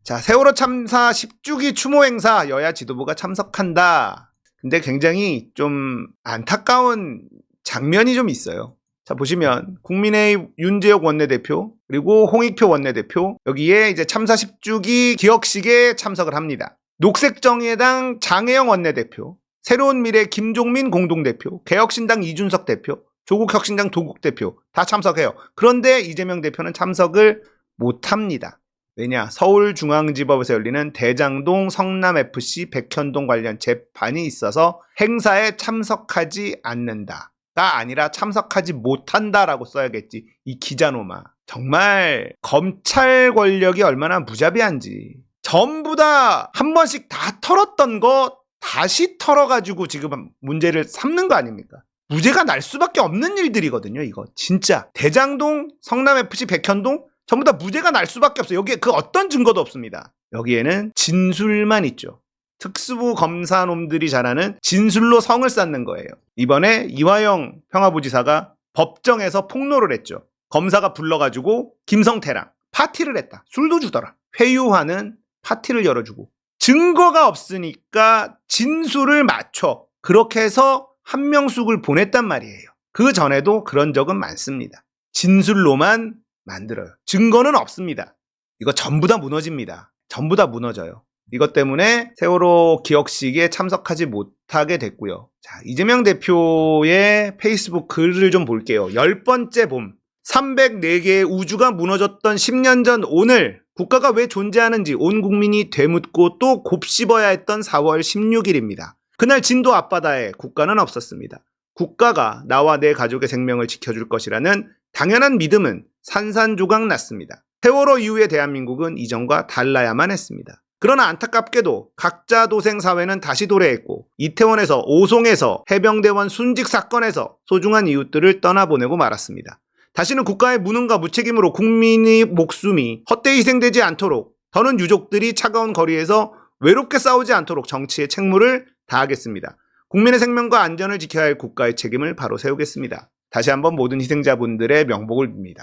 자, 세월호 참사 10주기 추모 행사 여야 지도부가 참석한다. 근데 굉장히 좀 안타까운 장면이 좀 있어요. 자, 보시면 국민의힘 윤재욱 원내대표 그리고 홍익표 원내대표 여기에 이제 참사 10주기 기억식에 참석을 합니다. 녹색정의당 장혜영 원내대표, 새로운미래 김종민 공동대표, 개혁신당 이준석 대표, 조국혁신당 도국 대표 다 참석해요. 그런데 이재명 대표는 참석을 못합니다. 왜냐? 서울중앙지법에서 열리는 대장동 성남FC 백현동 관련 재판이 있어서 행사에 참석하지 않는다가 아니라 참석하지 못한다라고 써야겠지. 이 기자노마. 정말 검찰 권력이 얼마나 무자비한지. 전부 다 한 번씩 다 털었던 거 다시 털어가지고 지금 문제를 삼는 거 아닙니까? 무죄가 날 수밖에 없는 일들이거든요. 이거 진짜. 대장동 성남FC 백현동 전부 다 무죄가 날 수밖에 없어요. 여기에 그 어떤 증거도 없습니다. 여기에는 진술만 있죠. 특수부 검사놈들이 잘하는 진술로 성을 쌓는 거예요. 이번에 이화영 평화부지사가 법정에서 폭로를 했죠. 검사가 불러가지고 김성태랑 파티를 했다. 술도 주더라. 회유하는 파티를 열어주고. 증거가 없으니까 진술을 맞춰. 그렇게 해서 한명숙을 보냈단 말이에요. 그 전에도 그런 적은 많습니다. 진술로만 만들어요. 증거는 없습니다. 이거 전부 다 무너집니다. 전부 다 무너져요. 이것 때문에 세월호 기억식에 참석하지 못하게 됐고요. 자, 이재명 대표의 페이스북 글을 좀 볼게요. 10번째 봄. 304개의 우주가 무너졌던 10년 전 오늘 국가가 왜 존재하는지 온 국민이 되묻고 또 곱씹어야 했던 4월 16일입니다. 그날 진도 앞바다에 국가는 없었습니다. 국가가 나와 내 가족의 생명을 지켜줄 것이라는 당연한 믿음은 산산조각 났습니다. 세월호 이후의 대한민국은 이전과 달라야만 했습니다. 그러나 안타깝게도 각자 도생 사회는 다시 도래했고 이태원에서 오송에서 해병대원 순직 사건에서 소중한 이웃들을 떠나보내고 말았습니다. 다시는 국가의 무능과 무책임으로 국민의 목숨이 헛되이 희생되지 않도록 더는 유족들이 차가운 거리에서 외롭게 싸우지 않도록 정치의 책무를 다하겠습니다. 국민의 생명과 안전을 지켜야 할 국가의 책임을 바로 세우겠습니다. 다시 한번 모든 희생자분들의 명복을 빕니다.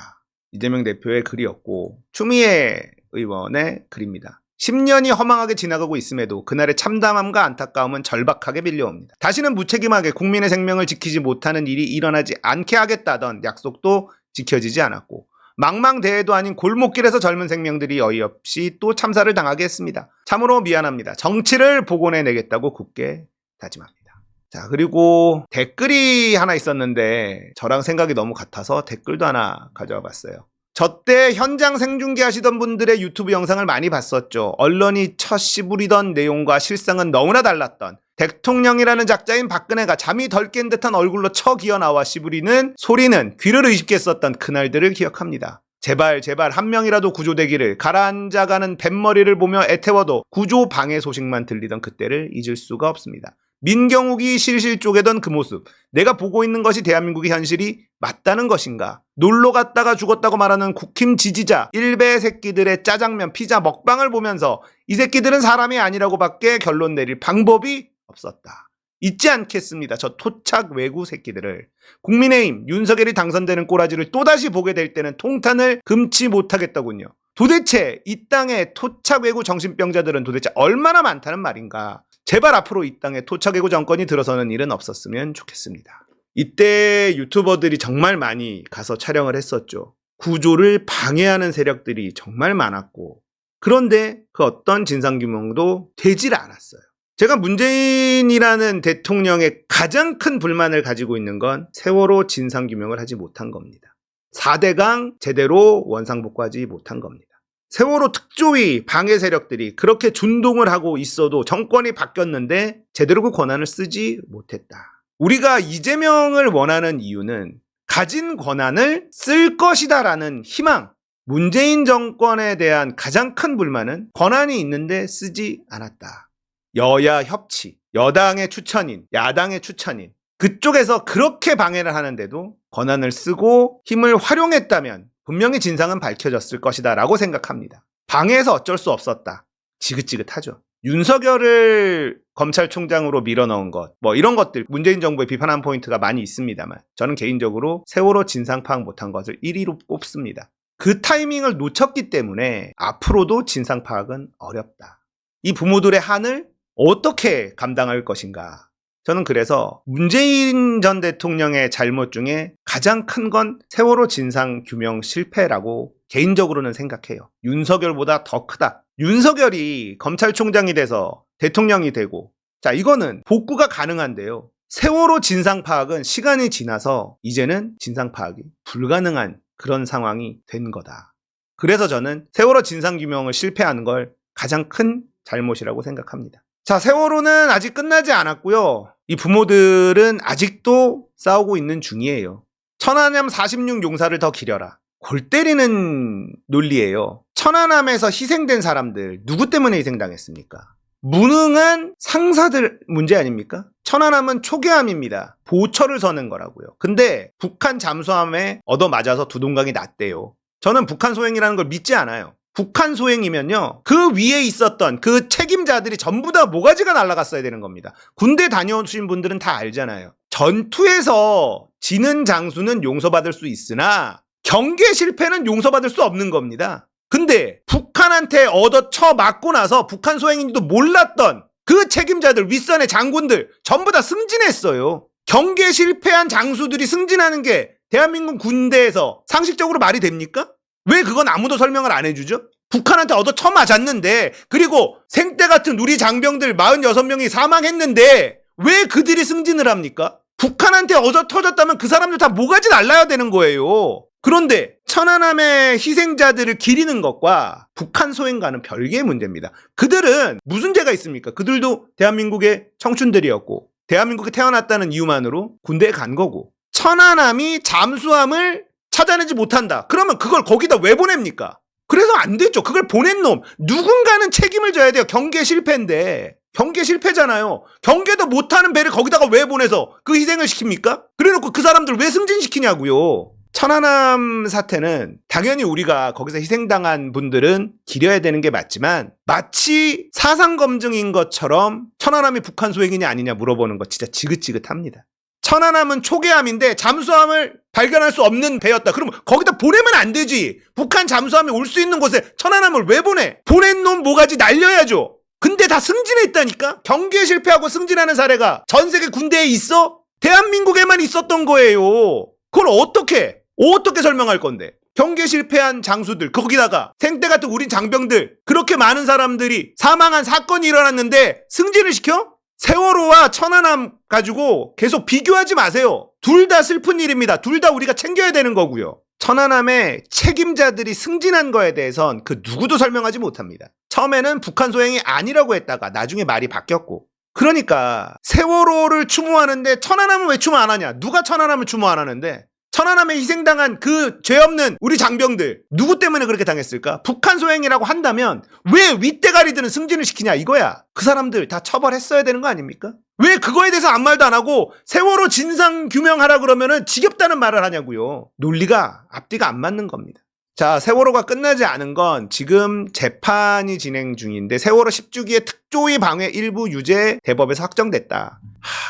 이재명 대표의 글이었고 추미애 의원의 글입니다. 10년이 허망하게 지나가고 있음에도 그날의 참담함과 안타까움은 절박하게 밀려옵니다. 다시는 무책임하게 국민의 생명을 지키지 못하는 일이 일어나지 않게 하겠다던 약속도 지켜지지 않았고 망망대해도 아닌 골목길에서 젊은 생명들이 어이없이 또 참사를 당하게 했습니다. 참으로 미안합니다. 정치를 복원해내겠다고 굳게 다짐합니다. 자, 그리고 댓글이 하나 있었는데 저랑 생각이 너무 같아서 댓글도 하나 가져와 봤어요. 저 때 현장 생중계 하시던 분들의 유튜브 영상을 많이 봤었죠. 언론이 쳐씨부리던 내용과 실상은 너무나 달랐던 대통령이라는 작자인 박근혜가 잠이 덜 깬 듯한 얼굴로 쳐기어 나와 씨부리는 소리는 귀를 의식게 썼던 그날들을 기억합니다. 제발 한 명이라도 구조되기를 가라앉아가는 뱃머리를 보며 애태워도 구조 방해 소식만 들리던 그때를 잊을 수가 없습니다. 민경욱이 실실 쪼개던 그 모습, 내가 보고 있는 것이 대한민국의 현실이 맞다는 것인가? 놀러 갔다가 죽었다고 말하는 국힘 지지자 일베 새끼들의 짜장면 피자 먹방을 보면서 이 새끼들은 사람이 아니라고 밖에 결론 내릴 방법이 없었다. 잊지 않겠습니다. 저 토착 외구 새끼들을. 국민의힘 윤석열이 당선되는 꼬라지를 또다시 보게 될 때는 통탄을 금치 못하겠더군요. 도대체 이 땅의 토착 외구 정신병자들은 도대체 얼마나 많다는 말인가. 제발 앞으로 이 땅에 토착 외구 정권이 들어서는 일은 없었으면 좋겠습니다. 이때 유튜버들이 정말 많이 가서 촬영을 했었죠. 구조를 방해하는 세력들이 정말 많았고 그런데 그 어떤 진상규명도 되질 않았어요. 제가 문재인이라는 대통령의 가장 큰 불만을 가지고 있는 건 세월호 진상규명을 하지 못한 겁니다. 4대강 제대로 원상복구하지 못한 겁니다. 세월호 특조위 방해 세력들이 그렇게 준동을 하고 있어도 정권이 바뀌었는데 제대로 그 권한을 쓰지 못했다. 우리가 이재명을 원하는 이유는 가진 권한을 쓸 것이다라는 희망. 문재인 정권에 대한 가장 큰 불만은 권한이 있는데 쓰지 않았다. 여야 협치, 여당의 추천인, 야당의 추천인 그쪽에서 그렇게 방해를 하는데도 권한을 쓰고 힘을 활용했다면 분명히 진상은 밝혀졌을 것이다 라고 생각합니다. 방해해서 어쩔 수 없었다. 지긋지긋하죠. 윤석열을 검찰총장으로 밀어넣은 것, 이런 것들 문재인 정부에 비판한 포인트가 많이 있습니다만 저는 개인적으로 세월호 진상 파악 못한 것을 1위로 꼽습니다. 그 타이밍을 놓쳤기 때문에 앞으로도 진상 파악은 어렵다. 이 부모들의 한을 어떻게 감당할 것인가. 저는 그래서 문재인 전 대통령의 잘못 중에 가장 큰 건 세월호 진상 규명 실패라고 개인적으로는 생각해요. 윤석열보다 더 크다. 윤석열이 검찰총장이 돼서 대통령이 되고, 자, 이거는 복구가 가능한데요. 세월호 진상 파악은 시간이 지나서 이제는 진상 파악이 불가능한 그런 상황이 된 거다. 그래서 저는 세월호 진상 규명을 실패하는 걸 가장 큰 잘못이라고 생각합니다. 자, 세월호는 아직 끝나지 않았고요. 이 부모들은 아직도 싸우고 있는 중이에요. 천안함 46 용사를 더 기려라. 골 때리는 논리예요. 천안함에서 희생된 사람들 누구 때문에 희생당했습니까? 무능한 상사들 문제 아닙니까? 천안함은 초계함입니다. 보철을 서는 거라고요. 근데 북한 잠수함에 얻어맞아서 두동강이 났대요. 저는 북한 소행이라는 걸 믿지 않아요. 북한 소행이면요, 그 위에 있었던 그 책임자들이 전부 다 모가지가 날아갔어야 되는 겁니다. 군대 다녀오신 분들은 다 알잖아요. 전투에서 지는 장수는 용서받을 수 있으나 경계 실패는 용서받을 수 없는 겁니다. 근데 북한한테 얻어 쳐맞고 나서 북한 소행인지도 몰랐던 그 책임자들, 윗선의 장군들 전부 다 승진했어요. 경계 실패한 장수들이 승진하는 게 대한민국 군대에서 상식적으로 말이 됩니까? 왜 그건 아무도 설명을 안 해주죠? 북한한테 얻어 쳐맞았는데, 그리고 생떼 같은 우리 장병들 46명이 사망했는데 왜 그들이 승진을 합니까? 북한한테 얻어 터졌다면 그 사람들 다 모가지 날라야 되는 거예요. 그런데 천안함의 희생자들을 기리는 것과 북한 소행과는 별개의 문제입니다. 그들은 무슨 죄가 있습니까? 그들도 대한민국의 청춘들이었고 대한민국에 태어났다는 이유만으로 군대에 간 거고, 천안함이 잠수함을 찾아내지 못한다. 그러면 그걸 거기다 왜 보냅니까? 그래서 안 되죠. 그걸 보낸 놈 누군가는 책임을 져야 돼요. 경계 실패인데. 경계 실패잖아요. 경계도 못하는 배를 거기다가 왜 보내서 그 희생을 시킵니까? 그래놓고 그 사람들 왜 승진시키냐고요. 천안함 사태는 당연히 우리가 거기서 희생당한 분들은 기려야 되는 게 맞지만, 마치 사상검증인 것처럼 천안함이 북한 소행이냐 아니냐 물어보는 거 진짜 지긋지긋합니다. 천안함은 초계함인데 잠수함을 발견할 수 없는 배였다. 그러면 거기다 보내면 안 되지. 북한 잠수함이 올 수 있는 곳에 천안함을 왜 보내? 보낸 놈 모가지 날려야죠. 근데 다 승진했다니까? 경계에 실패하고 승진하는 사례가 전 세계 군대에 있어? 대한민국에만 있었던 거예요. 그걸 어떻게 설명할 건데? 경계 실패한 장수들, 거기다가 생떼 같은 우리 장병들, 그렇게 많은 사람들이 사망한 사건이 일어났는데 승진을 시켜? 세월호와 천안함 가지고 계속 비교하지 마세요. 둘 다 슬픈 일입니다. 둘 다 우리가 챙겨야 되는 거고요. 천안함의 책임자들이 승진한 거에 대해선 그 누구도 설명하지 못합니다. 처음에는 북한 소행이 아니라고 했다가 나중에 말이 바뀌었고, 그러니까 세월호를 추모하는데 천안함은 왜 추모 안 하냐? 누가 천안함을 추모 안 하는데? 천안함에 희생당한 그 죄 없는 우리 장병들 누구 때문에 그렇게 당했을까? 북한 소행이라고 한다면 왜 윗대가리들은 승진을 시키냐 이거야. 그 사람들 다 처벌했어야 되는 거 아닙니까? 왜 그거에 대해서 아무 말도 안 하고 세월호 진상 규명하라 그러면은 지겹다는 말을 하냐고요. 논리가 앞뒤가 안 맞는 겁니다. 자, 세월호가 끝나지 않은 건 지금 재판이 진행 중인데, 세월호 10주기의 특조위 방해 일부 유죄 대법에서 확정됐다.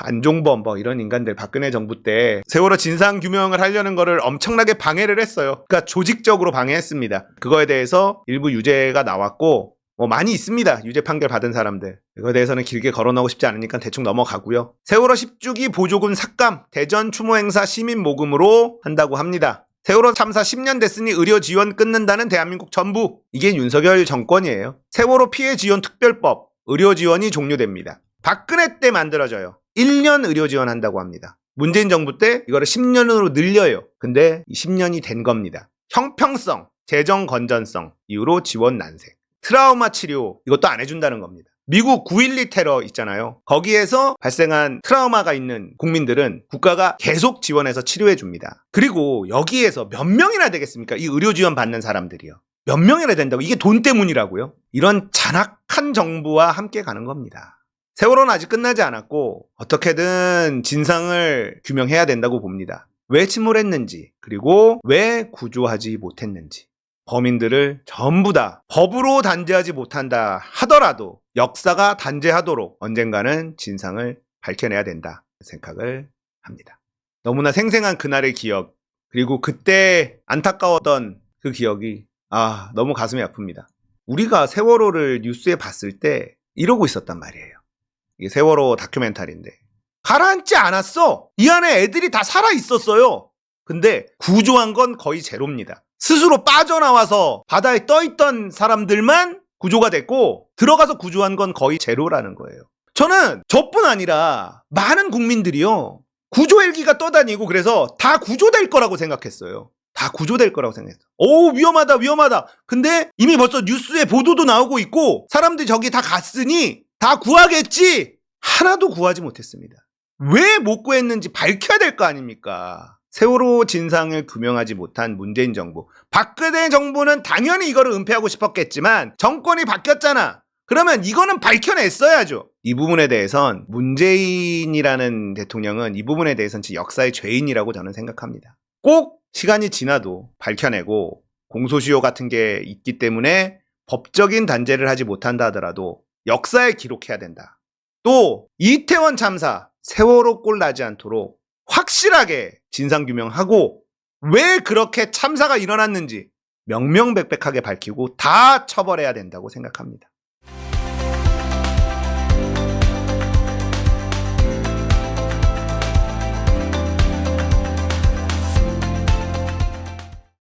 안종범 이런 인간들 박근혜 정부 때 세월호 진상 규명을 하려는 거를 엄청나게 방해를 했어요. 그러니까 조직적으로 방해했습니다. 그거에 대해서 일부 유죄가 나왔고, 많이 있습니다. 유죄 판결 받은 사람들. 이거에 대해서는 길게 거론하고 싶지 않으니까 대충 넘어가고요. 세월호 10주기 보조금 삭감 대전 추모 행사 시민 모금으로 한다고 합니다. 세월호 참사 10년 됐으니 의료 지원 끊는다는 대한민국 정부. 이게 윤석열 정권이에요. 세월호 피해 지원 특별법, 의료 지원이 종료됩니다. 박근혜 때 만들어져요. 1년 의료 지원한다고 합니다. 문재인 정부 때 이거를 10년으로 늘려요. 근데 10년이 된 겁니다. 형평성, 재정 건전성 이유로 지원 난색. 트라우마 치료 이것도 안 해준다는 겁니다. 미국 9.12 테러 있잖아요. 거기에서 발생한 트라우마가 있는 국민들은 국가가 계속 지원해서 치료해 줍니다. 그리고 여기에서 몇 명이나 되겠습니까? 이 의료 지원 받는 사람들이요. 몇 명이나 된다고? 이게 돈 때문이라고요? 이런 잔악한 정부와 함께 가는 겁니다. 세월호는 아직 끝나지 않았고 어떻게든 진상을 규명해야 된다고 봅니다. 왜 침몰했는지, 그리고 왜 구조하지 못했는지. 범인들을 전부 다 법으로 단죄하지 못한다 하더라도 역사가 단죄하도록 언젠가는 진상을 밝혀내야 된다 생각을 합니다. 너무나 생생한 그날의 기억, 그리고 그때 안타까웠던 그 기억이 너무 가슴이 아픕니다. 우리가 세월호를 뉴스에 봤을 때 이러고 있었단 말이에요. 이게 세월호 다큐멘터리인데 가라앉지 않았어. 이 안에 애들이 다 살아 있었어요. 근데 구조한 건 거의 제로입니다. 스스로 빠져나와서 바다에 떠있던 사람들만 구조가 됐고 들어가서 구조한 건 거의 제로라는 거예요. 저는 저뿐 아니라 많은 국민들이요, 구조 헬기가 떠다니고 그래서 다 구조될 거라고 생각했어요. 다 구조될 거라고 생각했어. 오, 위험하다 위험하다. 근데 이미 벌써 뉴스에 보도도 나오고 있고 사람들이 저기 다 갔으니 다 구하겠지. 하나도 구하지 못했습니다. 왜 못 구했는지 밝혀야 될 거 아닙니까? 세월호 진상을 규명하지 못한 문재인 정부. 박근혜 정부는 당연히 이거를 은폐하고 싶었겠지만 정권이 바뀌었잖아. 그러면 이거는 밝혀냈어야죠. 이 부분에 대해선 문재인이라는 대통령은 이 부분에 대해서는 역사의 죄인이라고 저는 생각합니다. 꼭 시간이 지나도 밝혀내고 공소시효 같은 게 있기 때문에 법적인 단죄를 하지 못한다 하더라도 역사에 기록해야 된다. 또 이태원 참사, 세월호 꼴 나지 않도록 확실하게 진상규명하고 왜 그렇게 참사가 일어났는지 명명백백하게 밝히고 다 처벌해야 된다고 생각합니다.